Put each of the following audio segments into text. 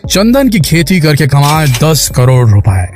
चंदन की खेती करके कमाए 10 करोड़ रुपए।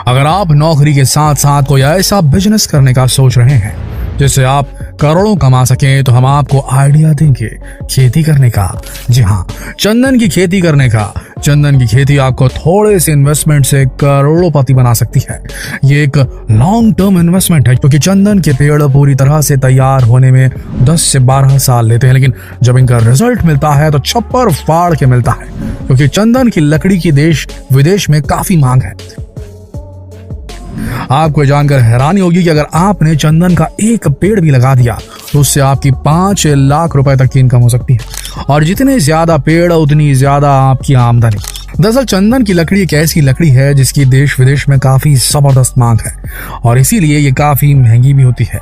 अगर आप नौकरी के साथ साथ कोई ऐसा बिजनेस करने का सोच रहे हैं जिससे आप करोड़ों कमा सकें तो हम आपको आइडिया देंगे खेती करने का। जी हाँ, चंदन की खेती करने का। चंदन की खेती आपको थोड़े से इन्वेस्टमेंट से करोड़पति बना सकती है। ये एक लॉन्ग टर्म इन्वेस्टमेंट है क्योंकि चंदन के पेड़ पूरी तरह से तैयार होने में 10 से 12 साल लेते हैं, लेकिन जब इनका रिजल्ट मिलता है तो छप्पर फाड़ के मिलता है क्योंकि चंदन की लकड़ी की देश विदेश में काफी मांग है। आपको जानकर हैरानी होगी कि अगर आपने चंदन का एक पेड़ भी लगा दिया तो उससे आपकी 5 लाख रुपए तक की इनकम हो सकती है, और जितने ज्यादा पेड़ उतनी ज्यादा आपकी आमदनी। दरअसल चंदन की लकड़ी एक ऐसी लकड़ी है जिसकी देश विदेश में काफी जबरदस्त मांग है और इसीलिए ये काफी महंगी भी होती है।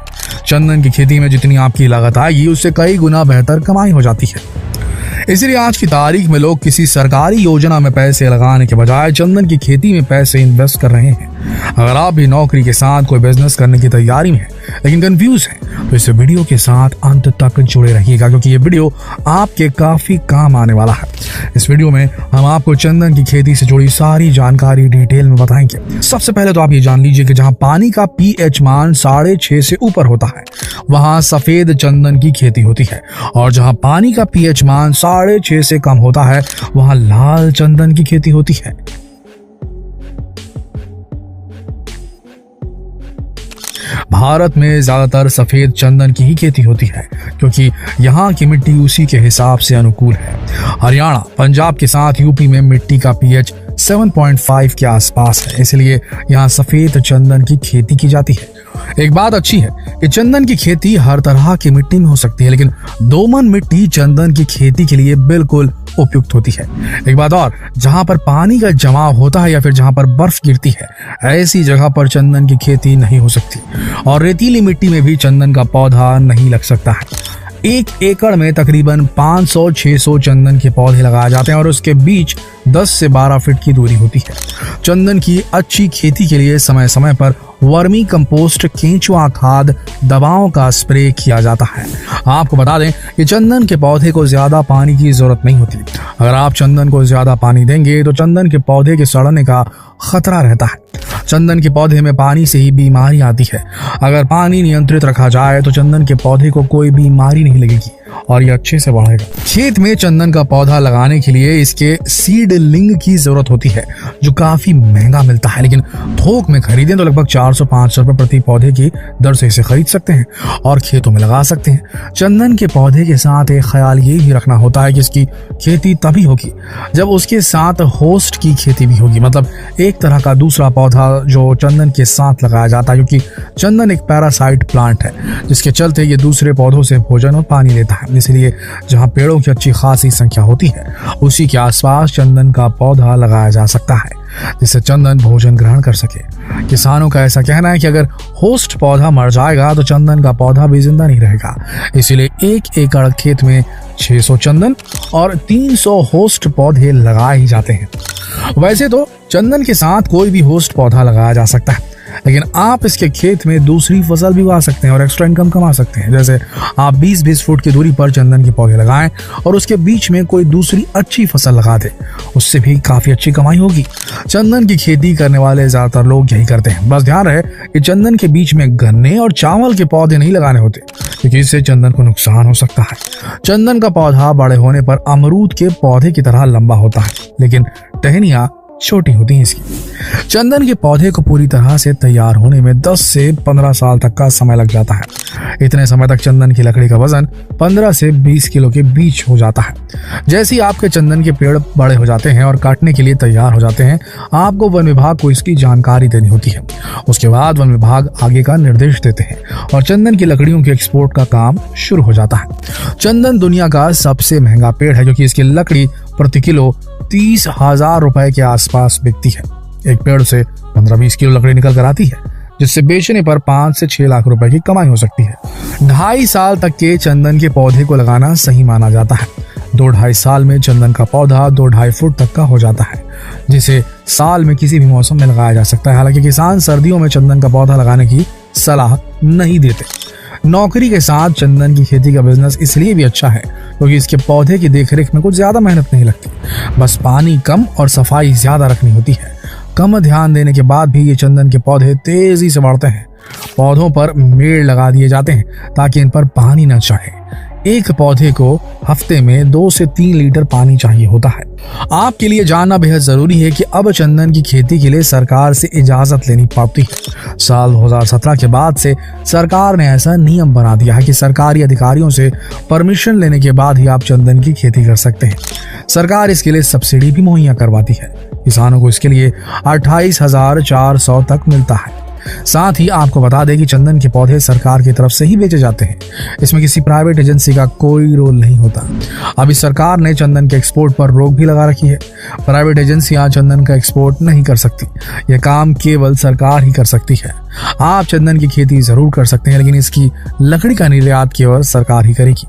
चंदन की खेती में जितनी आपकी लागत आएगी उससे कई गुना बेहतर कमाई हो जाती है। इसलिए आज की तारीख में लोग किसी सरकारी योजना में पैसे लगाने के बजाय चंदन की खेती में पैसे इन्वेस्ट कर रहे हैं। अगर आप भी नौकरी के साथ कोई बिजनेस करने की तैयारी में हैं लेकिन कंफ्यूज हैं तो इस वीडियो के साथ अंत तक जुड़े रहिएगा क्योंकि ये वीडियो आपके काफी काम आने वाला है। इस वीडियो में हम आपको चंदन की खेती से जुड़ी सारी जानकारी डिटेल में बताएंगे। सबसे पहले तो आप ये जान लीजिए कि जहां पानी का pH मान 6.5 से ऊपर होता है वहां सफेद चंदन की खेती होती है, और जहां पानी का pH मान 6.5 से कम होता है वहां लाल चंदन की खेती होती है। भारत में ज्यादातर सफेद चंदन की ही खेती होती है क्योंकि यहाँ की मिट्टी उसी के हिसाब से अनुकूल है। हरियाणा, पंजाब के साथ यूपी में मिट्टी का pH 7.5 के आसपास है, इसलिए यहाँ सफेद चंदन की खेती की जाती है। एक बात अच्छी है कि चंदन की खेती हर तरह की मिट्टी में हो सकती है, लेकिन दोमन मिट्टी चंदन की खेती के लिए बिल्कुल उपयुक्त होती है। एक बात और, जहां पर पानी का जमाव होता है या फिर जहां पर बर्फ गिरती है ऐसी जगह पर चंदन की खेती नहीं हो सकती, और रेतीली मिट्टी में भी चंदन का पौधा नहीं लग सकता है। 1 एकड़ में तकरीबन 500-600 चंदन के पौधे लगाए जाते हैं और उसके बीच 10 से 12 फीट की दूरी होती है। चंदन की अच्छी खेती के लिए समय समय पर वर्मी कंपोस्ट, केंचुआ खाद, दवाओं का स्प्रे किया जाता है। आपको बता दें कि चंदन के पौधे को ज्यादा पानी की जरूरत नहीं होती। अगर आप चंदन को ज्यादा पानी देंगे तो चंदन के पौधे के सड़ने का खतरा रहता है। चंदन के पौधे में पानी से ही बीमारी आती है। अगर पानी नियंत्रित रखा जाए तो चंदन के पौधे को कोई बीमारी नहीं लगेगी और ये अच्छे से बढ़ेगा। खेत में चंदन का पौधा लगाने के लिए इसके सीडलिंग की जरूरत होती है जो काफी महंगा मिलता है, लेकिन थोक में खरीदें तो लगभग 400-500 रुपए प्रति पौधे की दर से इसे खरीद सकते हैं और खेतों में लगा सकते हैं। चंदन के पौधे के साथ एक ख्याल ये भी रखना होता है कि इसकी खेती तभी होगी जब उसके साथ होस्ट की खेती भी होगी, मतलब एक तरह का दूसरा पौधा जो चंदन के साथ लगाया जाता है, क्योंकि चंदन एक पैरासाइट प्लांट है जिसके चलते ये दूसरे पौधों से भोजन और पानी लेता है। इसलिए जहां पेड़ों की अच्छी खासी संख्या होती है उसी के आसपास चंदन का पौधा लगाया जा सकता है जिससे चंदन भोजन ग्रहण कर सके। किसानों का ऐसा कहना है कि अगर होस्ट पौधा मर जाएगा तो चंदन का पौधा भी जिंदा नहीं रहेगा, इसीलिए 1 एकड़ खेत में 600 चंदन और 300 होस्ट पौधे लगाए ही जाते हैं। वैसे तो चंदन के साथ कोई भी होस्ट पौधा लगाया जा सकता है, लेकिन आप इसके खेत में दूसरी फसल भी उगा सकते हैं और एक्स्ट्रा इनकम कमा सकते हैं। जैसे आप 20-20 फुट की दूरी पर चंदन के पौधे लगाएं और उसके बीच में कोई दूसरी अच्छी फसल लगा दें, उससे भी काफी अच्छी कमाई होगी। चंदन की खेती करने वाले ज्यादातर लोग यही करते हैं। बस ध्यान रहे कि चंदन के बीच में गन्ने और चावल के पौधे नहीं लगाने होते क्योंकि इससे चंदन को नुकसान हो सकता है। चंदन का पौधा बड़े होने पर अमरूद के पौधे की तरह लंबा होता है, लेकिन टहनियां छोटी होती हैं इसकी। चंदन के पौधे को पूरी तरह से तैयार होने में 10 से 15 साल तक का समय लग जाता है। इतने समय तक चंदन की लकड़ी का वजन 15 से 20 किलो के बीच हो जाता है। जैसे ही आपके चंदन के पेड़ बड़े हो जाते हैं और काटने के लिए तैयार हो जाते हैं, आपको वन विभाग को इसकी जानकारी देनी होती है। उसके बाद वन विभाग आगे का निर्देश देते हैं और चंदन की लकड़ियों के एक्सपोर्ट का काम शुरू हो जाता है। चंदन दुनिया का सबसे महंगा पेड़ है क्योंकि इसकी लकड़ी प्रति किलो 30,000 रुपए के आसपास बिकती है। एक पेड़ से 15-20 किलो लकड़ी निकल कर आती है जिससे बेचने पर 5 से 6 लाख रुपए की कमाई हो सकती है। 2.5 साल तक के चंदन के पौधे को लगाना सही माना जाता है। 2-2.5 साल में चंदन का पौधा 2-2.5 फुट तक का हो जाता है, जिसे साल में किसी भी मौसम में लगाया जा सकता है। हालांकि किसान सर्दियों में चंदन का पौधा लगाने की सलाह नहीं देते। नौकरी के साथ चंदन की खेती का बिजनेस इसलिए भी अच्छा है क्योंकि इसके पौधे की देखरेख में कुछ ज्यादा मेहनत नहीं लगती, बस पानी कम और सफाई ज्यादा रखनी होती है। कम ध्यान देने के बाद भी ये चंदन के पौधे तेजी से बढ़ते हैं। पौधों पर मेड़ लगा दिए जाते हैं ताकि इन पर पानी न चढ़े। एक पौधे को हफ्ते में 2 से 3 लीटर पानी चाहिए होता है। आपके लिए जानना बेहद जरूरी है कि अब चंदन की खेती के लिए सरकार से इजाजत लेनी पड़ती है। साल 2017 के बाद से सरकार ने ऐसा नियम बना दिया है कि सरकारी अधिकारियों से परमिशन लेने के बाद ही आप चंदन की खेती कर सकते हैं। सरकार इसके लिए सब्सिडी भी मुहैया करवाती है। किसानों को इसके लिए 28,400 तक मिलता है। साथ ही आपको बता दें कि चंदन के पौधे सरकार की तरफ से ही बेचे जाते हैं। इसमें किसी प्राइवेट एजेंसी का कोई रोल नहीं होता। अभी सरकार ने चंदन के एक्सपोर्ट पर रोक भी लगा रखी है। प्राइवेट एजेंसियां चंदन का एक्सपोर्ट नहीं कर सकती। यह काम केवल सरकार ही कर सकती है। आप चंदन की खेती जरूर कर सकते हैं, लेकिन इसकी लकड़ी का निर्यात केवल सरकार ही करेगी।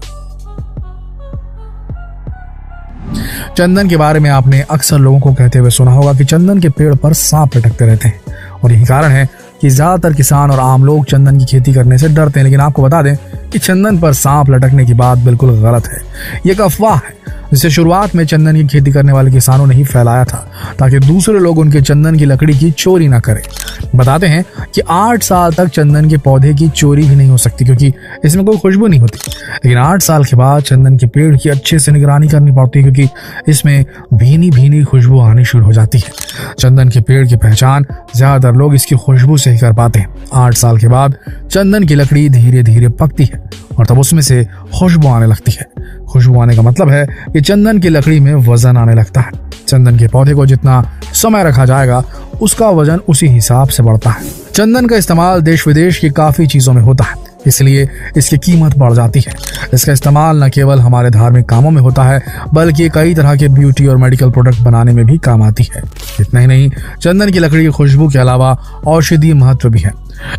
चंदन के बारे में आपने अक्सर लोगों को कहते हुए सुना होगा कि चंदन के पेड़ पर सांप लटकते रहते हैं, और यही कारण है कि ज्यादातर किसान और आम लोग चंदन की खेती करने से डरते हैं। लेकिन आपको बता दें कि चंदन पर सांप लटकने की बात बिल्कुल गलत है। ये एक अफवाह है जिसे शुरुआत में चंदन की खेती करने वाले किसानों ने ही फैलाया था ताकि दूसरे लोग उनके चंदन की लकड़ी की चोरी ना करें। बताते हैं कि 8 साल तक चंदन के पौधे की चोरी भी नहीं हो सकती क्योंकि इसमें कोई खुशबू नहीं होती। लेकिन 8 साल के बाद चंदन के पेड़ की अच्छे से निगरानी करनी पड़ती है क्योंकि इसमें भीनी भीनी खुशबू आनी शुरू हो जाती है। चंदन के पेड़ की पहचान ज्यादातर लोग इसकी खुशबू से ही कर पाते हैं। 8 साल के बाद चंदन की लकड़ी धीरे धीरे पकती है और तब उसमें से खुशबू आने लगती है। खुशबू आने का मतलब है कि चंदन की लकड़ी में वजन आने लगता है। चंदन के पौधे को जितना समय रखा जाएगा उसका वजन उसी हिसाब से बढ़ता है। चंदन का इस्तेमाल देश विदेश की काफी चीजों में होता है, इसलिए इसकी कीमत बढ़ जाती है। इसका इस्तेमाल न केवल हमारे धार्मिक कामों में होता है बल्कि कई तरह के ब्यूटी और मेडिकल प्रोडक्ट बनाने में भी काम आती है। इतना ही नहीं, चंदन की लकड़ी की खुशबू के अलावा औषधीय महत्व भी है।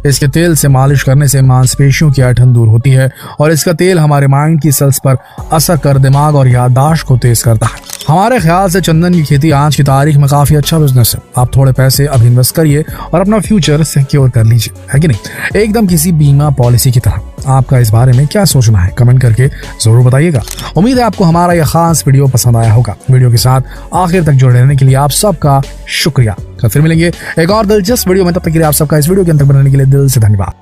इसके तेल से मालिश करने से मांसपेशियों की ऐंठन दूर होती है और इसका तेल हमारे माइंड की सेल्स पर असर कर दिमाग और याददाश्त को तेज करता है। हमारे ख्याल से चंदन की खेती आज की तारीख में काफी अच्छा बिजनेस है। आप थोड़े पैसे अब इन्वेस्ट करिए और अपना फ्यूचर सिक्योर कर लीजिए, है कि नहीं? एकदम किसी बीमा पॉलिसी की तरह। आपका इस बारे में क्या सोचना है कमेंट करके जरूर बताइएगा। उम्मीद है आपको हमारा यह खास वीडियो पसंद आया होगा। वीडियो के साथ आखिर तक जुड़े रहने के लिए आप सबका शुक्रिया। कल फिर मिलेंगे एक और दिलचस्प वीडियो में। तब तक के लिए आप सबका इस वीडियो के अंदर बनने के लिए दिल से धन्यवाद।